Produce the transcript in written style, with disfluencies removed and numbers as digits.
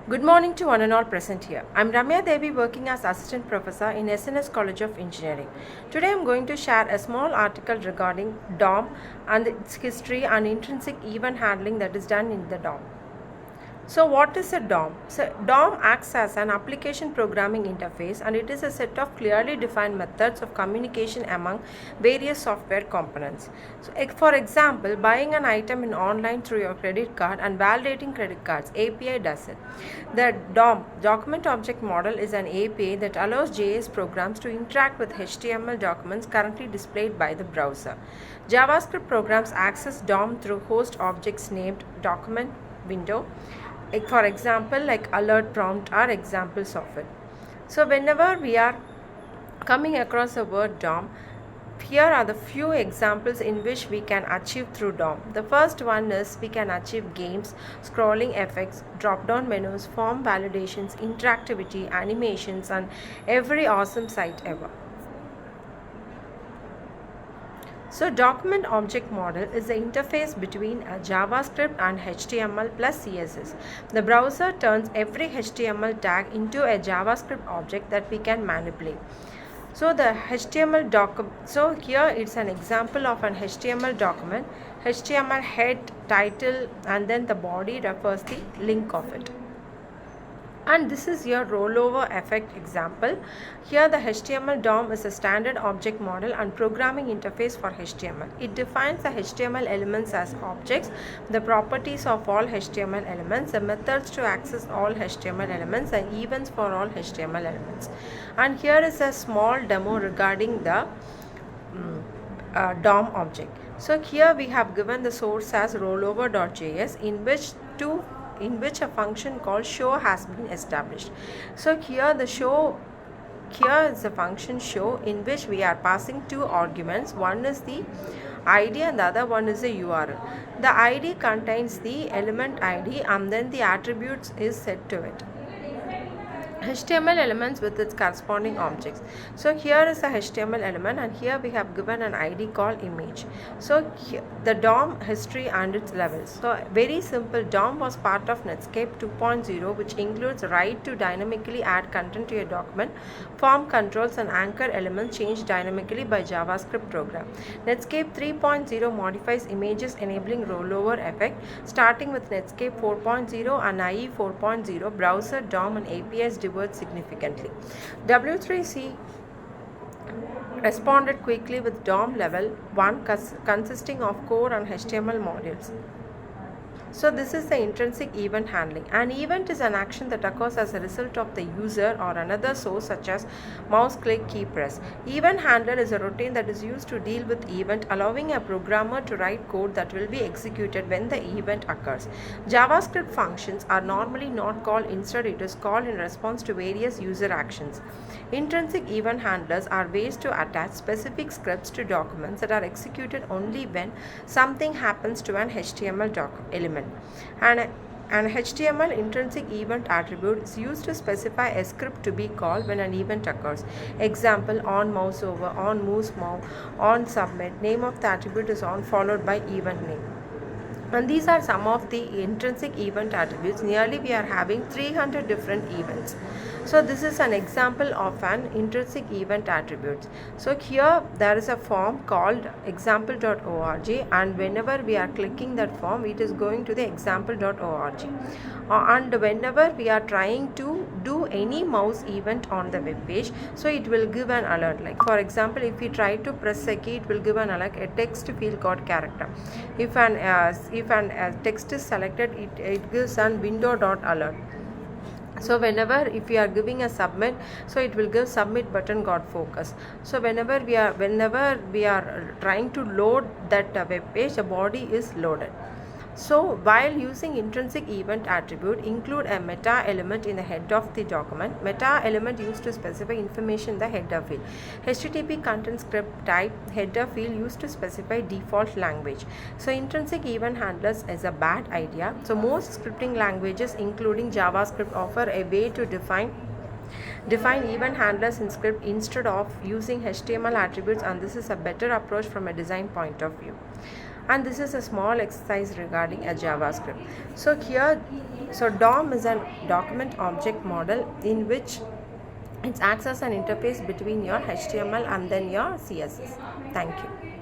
Good morning to one and all present here. I'm Ramya Devi, working as Assistant Professor in SNS College of Engineering. Today I'm going to share a small article regarding DOM and its history and intrinsic event handling that is done in the DOM. So what is a DOM? So DOM acts as an application programming interface, and it is a set of clearly defined methods of communication among various software components. So for example, buying an item in online through your credit card and validating credit cards, API does it. The DOM, document object model, is an API that allows JS programs to interact with HTML documents currently displayed by the browser. JavaScript programs access DOM through host objects named document window. For example, like alert prompt are examples of it. So whenever we are coming across the word DOM, here are the few examples in which we can achieve through DOM. The first one is we can achieve games, scrolling effects, drop-down menus, form validations, interactivity, animations, and every awesome site ever. So document object model is the interface between a JavaScript and HTML plus CSS. The browser turns every HTML tag into a JavaScript object that we can manipulate. So the HTML document, so here it's an example of an HTML document. HTML head, title, and then the body refers the link of it. And this is your rollover effect example. Here the HTML DOM is a standard object model and programming interface for HTML. It defines the HTML elements as objects, the properties of all HTML elements, the methods to access all HTML elements, and events for all HTML elements. And here is a small demo regarding the DOM object. So here we have given the source as rollover.js in which a function called show has been established. So here is the function show, in which we are passing two arguments. One is the ID and the other one is the URL. The ID contains the element ID and then the attributes is set to it. HTML elements with its corresponding objects. So here is a HTML element, and here we have given an ID called image. So here, the DOM history and its levels. So very simple, DOM was part of Netscape 2.0, which includes right to dynamically add content to a document, form controls and anchor elements changed dynamically by JavaScript program. Netscape 3.0 modifies images enabling rollover effect, starting with Netscape 4.0 and IE 4.0. Browser, DOM and APIs significantly. W3C responded quickly with DOM level 1 consisting of core and HTML modules. So this is the intrinsic event handling. An event is an action that occurs as a result of the user or another source, such as mouse click, key press. Event handler is a routine that is used to deal with event, allowing a programmer to write code that will be executed when the event occurs. JavaScript functions are normally not called, instead it is called in response to various user actions. Intrinsic event handlers are ways to attach specific scripts to documents that are executed only when something happens to an HTML element. And an HTML intrinsic event attribute is used to specify a script to be called when an event occurs. Example, on mouse over, on moves mouse, on submit. Name of the attribute is on followed by event name. And these are some of the intrinsic event attributes. Nearly we are having 300 different events. So this is an example of an intrinsic event attributes. So here there is a form called example.org, and whenever we are clicking that form, it is going to the example.org. And whenever we are trying to do any mouse event on the web page, so it will give an alert. Like for example, if we try to press a key, it will give an alert, a text field got character. If an text is selected, it gives an window.alert. So whenever if we are giving a submit, so it will give submit button got focus. So whenever we are trying to load that web page, the body is loaded. So while using intrinsic event attribute, include a meta element in the head of the document. Meta element used to specify information in the header field. HTTP content script type header field used to specify default language. So intrinsic event handlers is a bad idea. So most scripting languages, including JavaScript, offer a way to define event handlers in script instead of using HTML attributes, and this is a better approach from a design point of view. And this is a small exercise regarding a JavaScript. So here, so DOM is a document object model in which it acts as an interface between your HTML and then your CSS. Thank you.